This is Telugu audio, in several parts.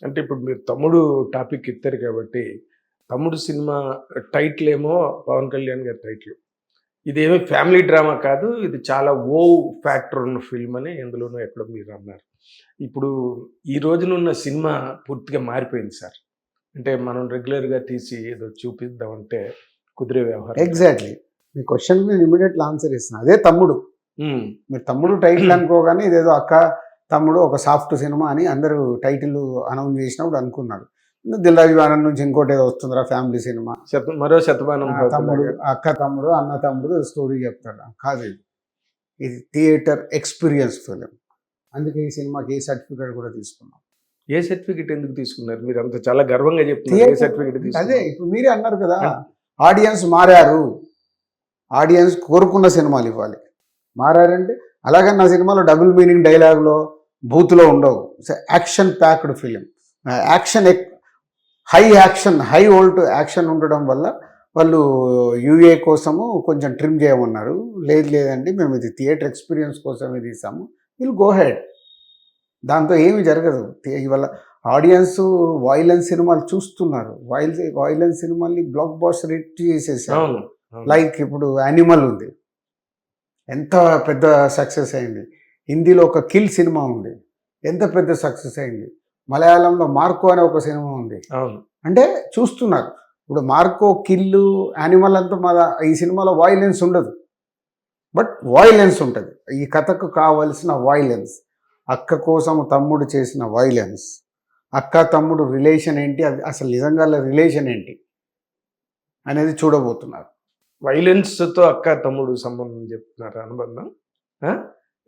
అంటే ఇప్పుడు మీరు తమ్ముడు టాపిక్ ఎత్తారు కాబట్టి, తమ్ముడు సినిమా టైటిల్ ఏమో పవన్ కళ్యాణ్ గారి టైటిల్. ఇదేమి ఫ్యామిలీ డ్రామా కాదు. ఇది చాలా ఫ్యాక్టర్ ఉన్న ఫిల్మ్ అని ఎందులోనో ఎక్కడో మీరు అన్నారు. ఇప్పుడు ఈ రోజునున్న సినిమా పూర్తిగా మారిపోయింది సార్. అంటే మనం రెగ్యులర్‌గా తీసి ఏదో చూపిద్దామంటే కుదిరే వ్యవహారం. ఎగ్జాక్ట్లీ. మీ క్వశ్చన్ నేను ఇమీడియట్‌లీ ఆన్సర్ ఇస్తున్నా. అదే తమ్ముడు. మీరు తమ్ముడు టైటిల్ అనుకోగానే ఇదేదో అక్క తమ్ముడు ఒక సాఫ్ట్ సినిమా అని అందరూ టైటిల్ అనౌన్స్ చేసినప్పుడు అనుకున్నారు. దిల్రాజు ఆనంద్ నుంచి ఇంకోటి ఏదో వస్తుందిరా ఫ్యామిలీ సినిమా, మరో శతమానం తమ్ముడు అక్క తమ్ముడు అన్న తమ్ముడు స్టోరీ చెప్తాడు. కాదు, ఇది థియేటర్ ఎక్స్పీరియన్స్ ఫిలిం. అందుకే ఈ సినిమాకి ఏ సర్టిఫికేట్ కూడా తీసుకున్నాం. ఏ సర్టిఫికేట్ ఎందుకు తీసుకున్నారు? మీరు అంత చాలా గర్వంగా చెప్తున్నారు. ఏ సర్టిఫికేట్? అదే ఇప్పుడు మీరే అన్నారు కదా, ఆడియన్స్ మారారు, ఆడియన్స్ కోరుకున్న సినిమాలు ఇవ్వాలి. మారారంటే అలాగే నా సినిమాలో డబుల్ మీనింగ్ డైలాగ్లో బూత్లో ఉండవు. Action packed film, action high volt action ఉండడం వల్ల వాళ్ళు యూఏ కోసము కొంచెం ట్రిమ్ చేయమన్నారు. లేదండి మేము ఇది థియేటర్ ఎక్స్పీరియన్స్ కోసమే తీసాము, విల్ గో హెడ్. దాంతో ఏమి జరగదు. ఇవాళ ఆడియన్స్ వైలెన్స్ సినిమాలు చూస్తున్నారు. వైలెన్స్ సినిమాల్ని బ్లాక్ బాస్టర్ హిట్ చేసేసారు. లైక్ ఇప్పుడు యానిమల్ ఉంది, ఎంత పెద్ద సక్సెస్ అయింది. హిందీలో ఒక కిల్ సినిమా ఉంది, ఎంత పెద్ద సక్సెస్ అయింది. మలయాళంలో మార్కో అనే ఒక సినిమా ఉంది. అంటే చూస్తున్నారు. ఇప్పుడు మార్కో, కిల్లు, యానిమల్ అంతా ఈ సినిమాలో వైలెన్స్ ఉండదు, బట్ వైలెన్స్ ఉంటుంది. ఈ కథకు కావలసిన వైలెన్స్, అక్క కోసం తమ్ముడు చేసిన వైలెన్స్, అక్క తమ్ముడు రిలేషన్ ఏంటి, అది అసలు నిజంగా రిలేషన్ ఏంటి అనేది చూడబోతున్నారు. వైలెన్స్తో అక్క తమ్ముడు సంబంధం చెప్తున్నారు, అనుబంధం.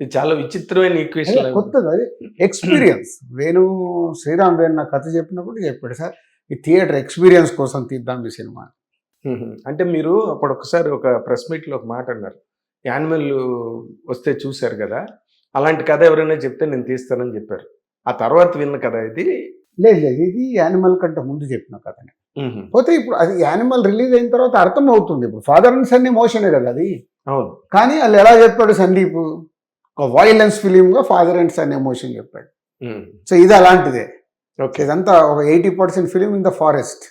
ఇది చాలా విచిత్రమైన ఈక్వేషన్, కొత్తది. అది ఎక్స్పీరియన్స్. శ్రీరామ్ వేణు నా కథ చెప్పినప్పుడు చెప్పాడు, సార్ ఈ థియేటర్ ఎక్స్పీరియన్స్ కోసం తీద్దాం ఈ సినిమా. అంటే మీరు అప్పుడు ఒకసారి ఒక ప్రెస్ మీట్లో ఒక మాట అన్నారు, యానిమల్ వస్తే చూశారు కదా, అలాంటి కథ ఎవరైనా చెప్తే నేను తీస్తానని చెప్పారు. ఆ తర్వాత విన్న కథ ఇది? లేదు, ఇది యానిమల్ కంటే ముందు చెప్పిన కథనే. పోతే ఇప్పుడు అది యానిమల్ రిలీజ్ అయిన తర్వాత అర్థం అవుతుంది. ఇప్పుడు ఫాదర్ అండ్ సన్ ఎమోషనే కదా అది. అవును. కానీ వాళ్ళు ఎలా చెప్పాడు సందీప్, ఒక వైలెన్స్ ఫిలింగా ఫాదర్ అండ్ సన్ ఎమోషన్ చెప్పాడు. సో ఇది అలాంటిదే. ఓకే, ఇదంతా ఒక 80% ఫిలిం ఇన్ ద ఫారెస్ట్.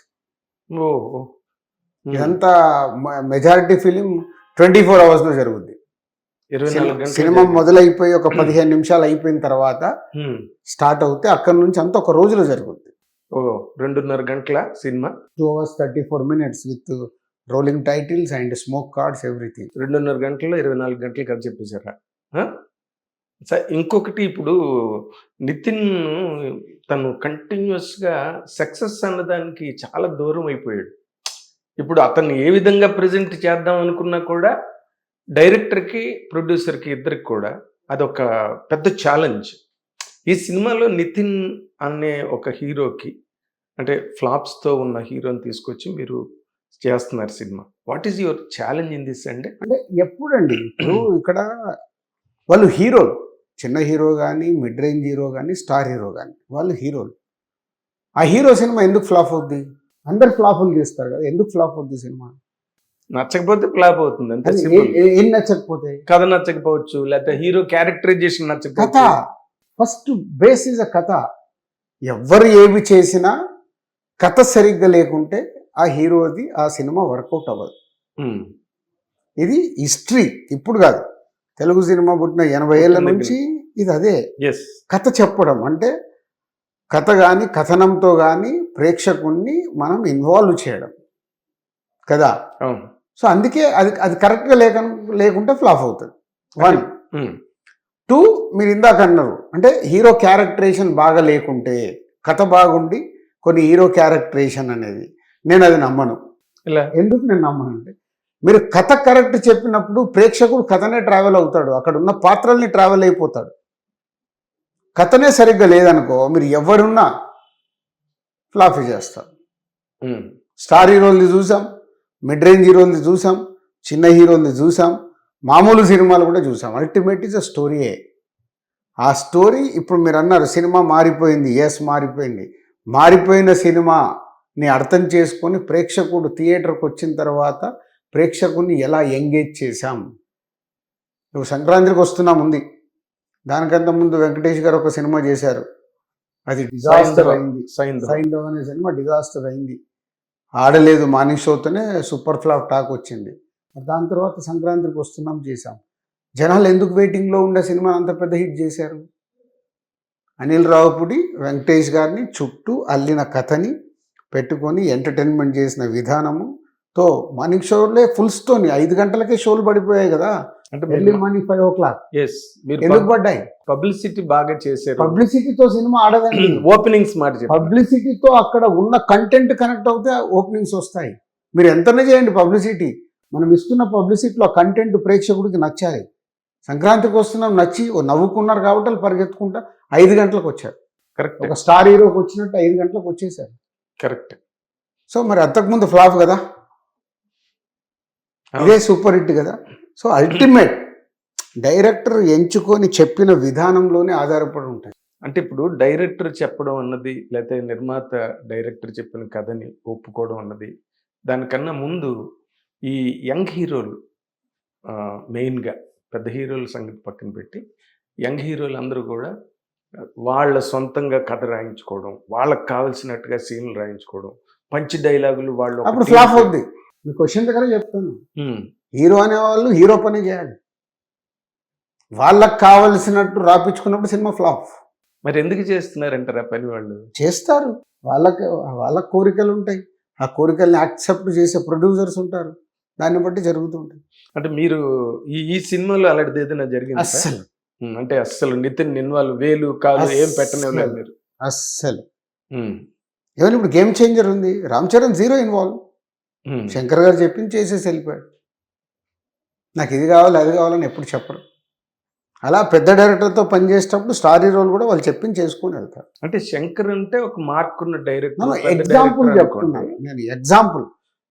ఇదంతా మెజారిటీ ఫిలిం 24 అవర్స్లో జరుగుద్ది. సినిమా మొదలైపోయి ఒక 15 నిమిషాలు అయిపోయిన తర్వాత స్టార్ట్ అవుతే అక్కడి నుంచి అంతా ఒక రోజులో జరుగుద్ది. 2.5 గంటల cinema, 2 hours 34 minutes with rolling titles and smoke cards everything. 2.5 గంటల్లో 24 గంటలు కథ చెప్పేశారా? సార్ ఇంకొకటి, ఇప్పుడు నితిన్ తను కంటిన్యూస్గా సక్సెస్ అన్నదానికి చాలా దూరం అయిపోయాడు. ఇప్పుడు అతన్ని ఏ విధంగా ప్రజెంట్ చేద్దాం అనుకున్నా కూడా డైరెక్టర్కి, ప్రొడ్యూసర్కి, ఇద్దరికి కూడా అదొక పెద్ద ఛాలెంజ్. ఈ సినిమాలో నితిన్ అనే ఒక హీరోకి, అంటే ఫ్లాప్స్తో ఉన్న హీరోని తీసుకొచ్చి మీరు చేస్తున్నారు cinema. What is your challenge in this? అంటే ఎప్పుడండి ఇప్పుడు ఇక్కడ వాళ్ళు హీరోలు, చిన్న హీరో కానీ, మిడ్ రేంజ్ హీరో కానీ, స్టార్ హీరో కానీ, వాళ్ళు హీరోలు. ఆ హీరో సినిమా ఎందుకు ఫ్లాప్ అవుద్ది? అందరు ఫ్లాపులు తీస్తారు కదా, ఎందుకు ఫ్లాప్ అవుద్ది సినిమా? నచ్చకపోతే ఫ్లాప్ అవుతుంది అంతే. ఏం నచ్చకపోతే? కథ నచ్చకపోవచ్చు, లేకపోతే హీరో క్యారెక్టరైజేషన్ నచ్చకపోతే. కథ ఫస్ట్ బేస్ ఇస్ అ కథ. ఎవరు ఏమి చేసినా కథ సరిగ్గా లేకుంటే ఆ హీరోది ఆ సినిమా వర్కౌట్ అవ్వదు. ఇది హిస్టరీ, ఇప్పుడు కాదు, తెలుగు సినిమా పుట్టిన 80 ఏళ్ళ నుంచి ఇది అదే. కథ చెప్పడం అంటే కథ కానీ, కథనంతో కానీ ప్రేక్షకుణ్ణి మనం ఇన్వాల్వ్ చేయడం కదా. సో అందుకే అది కరెక్ట్గా లేకుంటే ఫ్లాప్ అవుతుంది. 1, 2 మీరు ఇందాక అన్నారు, అంటే హీరో క్యారెక్టరేషన్ బాగా లేకుంటే, కథ బాగుండి కొన్ని హీరో క్యారెక్టరేషన్ అనేది, నేను అది నమ్మను. ఎందుకు నేను నమ్మను అంటే, మీరు కథ కరెక్ట్ చెప్పినప్పుడు ప్రేక్షకుడు కథనే ట్రావెల్ అవుతాడు, అక్కడ ఉన్న పాత్రల్ని ట్రావెల్ అయిపోతాడు. కథనే సరిగ్గా లేదనుకో, మీరు ఎవరున్నా ఫ్లాప్ చేస్తారు. స్టార్ హీరోల్ని చూసాం, మిడ్ రేంజ్ హీరోల్ని చూసాం, చిన్న హీరోల్ని చూసాం, మామూలు సినిమాలు కూడా చూసాం. అల్టిమేట్ ఈజ్ అ స్టోరీయే. ఆ స్టోరీ ఇప్పుడు మీరు అన్నారు సినిమా మారిపోయింది. ఎస్, మారిపోయింది. మారిపోయిన సినిమాని అర్థం చేసుకొని ప్రేక్షకుడు థియేటర్కి వచ్చిన తర్వాత ప్రేక్షకుడిని ఎలా ఎంగేజ్ చేశాం. నువ్వు సంక్రాంతికి వస్తున్నాం ఉంది, దానికంత ముందు వెంకటేష్ గారు ఒక సినిమా చేశారు, అది డిజాస్టర్ అయింది. సైంధవ్ సైంధవ్ అనే సినిమా డిజాస్టర్ అయింది, ఆడలేదు. మార్నింగ్ షోతోనే సూపర్ ఫ్లాప్ టాక్ వచ్చింది. దాని తర్వాత సంక్రాంతికి వస్తున్నాం చేశాం. జనాలు ఎందుకు వెయిటింగ్లో ఉండే సినిమా అంత పెద్ద హిట్ చేశారు? అనిల్ రావుపూడి వెంకటేష్ గారిని చుట్టూ అల్లిన కథని పెట్టుకొని ఎంటర్టైన్మెంట్ చేసిన విధానముతో మార్నింగ్ షోలే ఫుల్స్తోని 5 గంటలకే షోలు పడిపోయాయి కదా. అంటే ఎర్లీ మార్నింగ్ 5 o'clock మీరు ఎందుకు పడ్డాయి? పబ్లిసిటీ బాగా చేశారు. పబ్లిసిటీతో సినిమా ఆడదండి. ఓపెనింగ్స్ మాట చెప్పారు. పబ్లిసిటీతో అక్కడ ఉన్న కంటెంట్ కనెక్ట్ అవుతే ఓపెనింగ్స్ వస్తాయి. మీరు ఎంతనే చేయండి పబ్లిసిటీ, మనం ఇస్తున్న పబ్లిసిటీలో కంటెంట్ ప్రేక్షకుడికి నచ్చాలి. సంక్రాంతికి వస్తున్నాం నచ్చి నవ్వుకున్నారు కాబట్టి వాళ్ళు పరిగెత్తుకుంటా 5 గంటలకు వచ్చారు. కరెక్ట్. ఒక స్టార్ హీరోకి వచ్చినట్టు 5 గంటలకు వచ్చేసారు. కరెక్ట్. సో మరి అంతకుముందు ఫ్లాప్ కదా, ఇదే సూపర్ హిట్ కదా. సో అల్టిమేట్ డైరెక్టర్ ఎంచుకొని చెప్పిన విధానంలోనే ఆధారపడి ఉంటాయి. అంటే ఇప్పుడు డైరెక్టర్ చెప్పడం అన్నది, లేకపోతే నిర్మాత డైరెక్టర్ చెప్పిన కథని ఒప్పుకోవడం అన్నది, దానికన్నా ముందు ఈ యంగ్ హీరోలు మెయిన్గా, పెద్ద హీరోల సంగతి పక్కన పెట్టి యంగ్ హీరోలు అందరూ కూడా వాళ్ళ సొంతంగా కథ రాయించుకోవడం, వాళ్ళకి కావాల్సినట్టుగా సీన్లు రాయించుకోవడం, పంచి డైలాగులు వాళ్ళు అప్పుడు ఫ్లాప్ అవుద్ది. మీ క్వశ్చన్ దగ్గర చెప్తాను, హీరో అనేవాళ్ళు హీరో పని చేయాలి, వాళ్ళకి కావలసినట్టు రాపించుకున్నప్పుడు సినిమా ఫ్లాప్. మరి ఎందుకు చేస్తున్నారంటారు ఆ పని? వాళ్ళు చేస్తారు, వాళ్ళ కోరికలు ఉంటాయి, ఆ కోరికల్ని యాక్సెప్ట్ చేసే ప్రొడ్యూసర్స్ ఉంటారు, దాన్ని బట్టి జరుగుతుంటాయి. అంటే మీరు ఈ సినిమాలో అలాంటిది ఏదైనా జరిగింది? అస్సలు అంటే అస్సలు నితిన్ ఇన్వాల్వ్ వేలు కాదు ఏం పెట్టనివ్వలేదు మీరు? అస్సలు. ఏమైనా ఇప్పుడు గేమ్ చేంజర్ ఉంది, రామ్ చరణ్ 0 ఇన్వాల్వ్. శంకర్ గారు చెప్పింది చేసేసి వెళ్ళిపోయాడు. నాకు ఇది కావాలి అది కావాలని ఎప్పుడు చెప్పరు. అలా పెద్ద డైరెక్టర్తో పనిచేసేటప్పుడు స్టార్ హీరోలు కూడా వాళ్ళు చెప్పింది చేసుకుని వెళ్తారు. అంటే శంకర్ అంటే ఒక మార్క్ ఉన్న డైరెక్టర్. ఎగ్జాంపుల్ చెప్తున్నాను నేను, ఎగ్జాంపుల్.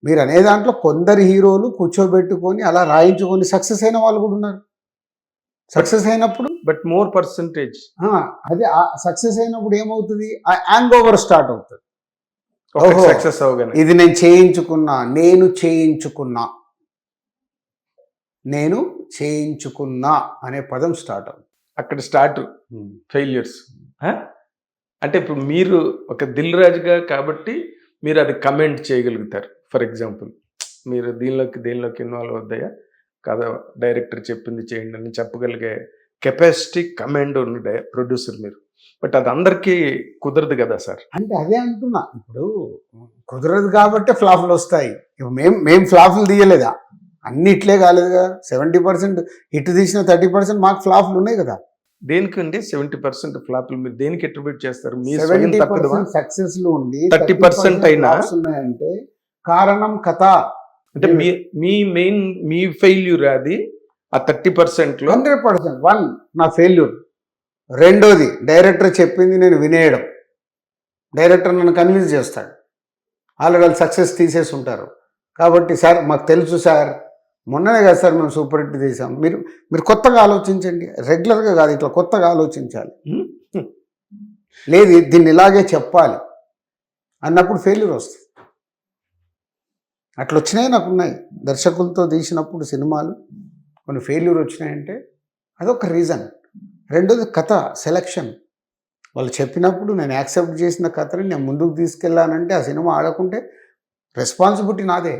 మీరు అనే దాంట్లో కొందరు హీరోలు కూర్చోబెట్టుకొని అలా రాయించుకొని సక్సెస్ అయిన వాళ్ళు కూడా ఉన్నారు. సక్సెస్ అయినప్పుడు బట్ మోర్ పర్సంటేజ్ అదే సక్సెస్ అయినప్పుడు ఏమవుతుంది, ఆ హ్యాంగ్ ఓవర్ స్టార్ట్ అవుతుంది. సక్సెస్ అవగానే ఇది నేను చేయించుకున్నా అనే పదం స్టార్ట్ అవుతుంది. అక్కడ స్టార్ట్ ఫెయిల్యూర్స్. అంటే ఇప్పుడు మీరు ఒక దిల్ రాజుగా కాబట్టి మీరు అది కమెంట్ చేయగలుగుతారు. ఫర్ ఎగ్జాంపుల్ మీరు దేనిలోకి ఇన్వాల్వ్ అవుతాయా కదా, డైరెక్టర్ చెప్పింది చేయండి అని చెప్పగలిగే కెపాసిటీ, కమాండ్ ఉన్న ప్రొడ్యూసర్ మీరు. బట్ అది అందరికీ కుదరదు కదా సార్. అంటే అదే అంటున్నా, ఇప్పుడు కుదరదు కాబట్టి ఫ్లాప్లు వస్తాయి. మేము ఫ్లాప్లు తీయలేదా, అన్నిట్లే కాలేదుగా. 70% హిట్ తీసిన 30% మాకు ఫ్లాప్లు ఉన్నాయి కదా. దేనికండి 70% ఫ్లాప్లు మీరు దేనికి అట్రిబ్యూట్ చేస్తారు? మీ 70% సక్సెస్లు ఉండి 30% అయినా ఉన్నాయంటే కారణం కథ. అంటే మీ ఫెయిల్యూర్ అది ఆ 30%లో 100%. 1 నా ఫెయిల్యూర్. రెండోది డైరెక్టర్ చెప్పింది నేను వినేయడం. డైరెక్టర్ నన్ను కన్విన్స్ చేస్తాడు, వాళ్ళు సక్సెస్ తీసేసి ఉంటారు కాబట్టి సార్ మాకు తెలుసు సార్, మొన్ననే కదా సార్ మేము సూపర్ హిట్ తీసాం, మీరు కొత్తగా ఆలోచించండి, రెగ్యులర్గా కాదు ఇట్లా కొత్తగా ఆలోచించాలి, లేదు దీన్ని ఇలాగే చెప్పాలి అన్నప్పుడు ఫెయిల్యూర్ వస్తుంది. అట్లా వచ్చినాయి, నాకున్నాయి. దర్శకులతో తీసినప్పుడు సినిమాలు కొన్ని ఫెయిల్యూర్ వచ్చినాయంటే అదొక రీజన్. రెండోది కథ సెలెక్షన్. వాళ్ళు చెప్పినప్పుడు నేను యాక్సెప్ట్ చేసిన కథని నేను ముందుకు తీసుకెళ్ళానంటే ఆ సినిమా ఆడకుంటే రెస్పాన్సిబిలిటీ నాదే.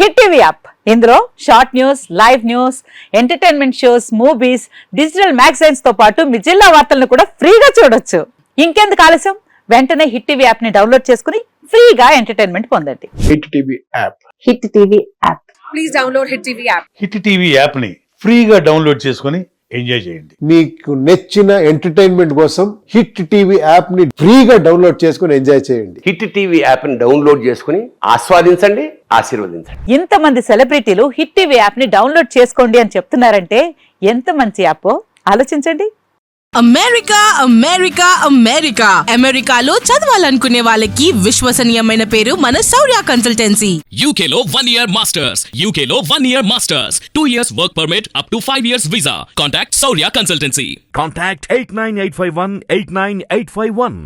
హిట్ టీవీ యాప్, ఇందులో short news, live news, entertainment shows, movies, digital magazines తో పాటు మీ జిల్లా వార్తలను కూడా ఫ్రీగా చూడొచ్చు. ఇంకెందుకు ఆలస్యం, వెంటనే హిట్ టీవీ యాప్ ని డౌన్లోడ్ చేసుకుని ఫ్రీగా ఎంటర్టైన్మెంట్ పొందండి. Hit TV app. Hit TV app. Please download hit TV app. Hit TV app ని ఫ్రీగా డౌన్లోడ్ చేసుకొని ఎంజాయ్ చేయండి. మీకు నచ్చిన ఎంటర్టైన్మెంట్ కోసం హిట్ టీవీ యాప్ ని ఫ్రీగా డౌన్లోడ్ చేసుకొని ఎంజాయ్ చేయండి. హిట్ టీవీ యాప్ ని డౌన్లోడ్ చేసుకుని ఆస్వాదించండి, ఆశీర్వదించండి. ఇంతమంది సెలబ్రిటీలు హిట్ టీవీ యాప్ ని డౌన్లోడ్ చేసుకోండి అని చెప్తున్నారంటే ఎంత మంచి యాప్ ఆలోచించండి. అమెరికా అమెరికాలో చదవాలనుకునే వాళ్ళకి విశ్వసనీయమైన పేరు మన శౌర్య కన్సల్టెన్సీ. UK లో 1 year masters, UK లో 1 year masters, 2 years work permit up to 5 years visa. Contact Saurya Consultancy. Contact 89851 89851.